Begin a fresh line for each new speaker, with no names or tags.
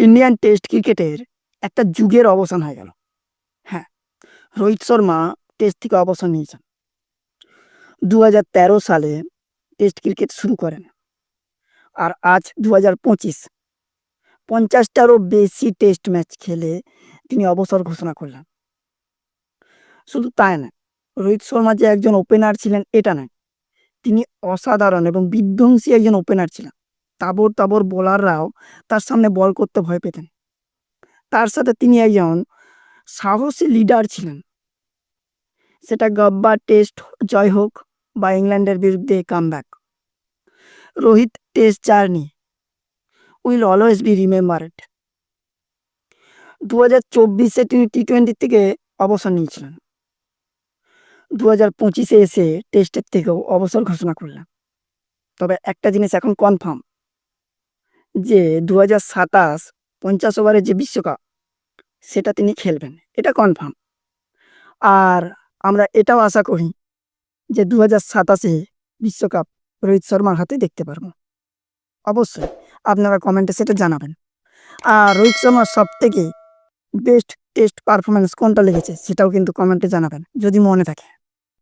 Indian test ক্রিকেটের একটা যুগের অবসান হয়ে গেল। হ্যাঁ, রোহিত শর্মা টেস্ট থেকে অবসর নিয়েছেন। 2013 সালে টেস্ট ক্রিকেট শুরু করেন, আর আজ 2025, 50টারও বেশি টেস্ট ম্যাচ খেলে তিনি অবসর ঘোষণা করলেন। শুধু তাই না, রোহিত শর্মা যে একজন ওপেনার ছিলেন এটা নয়, তিনি অসাধারণ এবং বিধ্বংসী একজন ওপেনার ছিলেন। তাবর তাবর বোলাররাও তার সামনে বল করতে ভয় পেতেন। তার সাথে তিনি একজন সাহসী লিডার ছিলেন। সেটা গাব্বার টেস্ট জয় হোক বা ইংল্যান্ডের বিরুদ্ধে comeback, Rohit test journey will always be remembered. 2024-এ তিনি টি-20 থেকে অবসর নিয়েছিলেন। 2025-এ এসে টেস্টের থেকেও অবসর ঘোষণা করলেন। তবে একটা জিনিস এখন কনফার্ম, যে 2027 50 ওভারের যে বিশ্বকাপ সেটা তিনি খেলবেন, এটা কনফার্ম। আর আমরা এটাও আশা করি যে 2027-এ বিশ্বকাপ রোহিত শর্মার হাতে দেখতে পারবো। অবশ্যই আপনারা কমেন্টে সেটা জানাবেন। আর রোহিত শর্মার সবথেকে বেস্ট টেস্ট পারফরমেন্স কোনটা লেগেছে সেটাও কিন্তু কমেন্টে জানাবেন যদি মনে থাকে।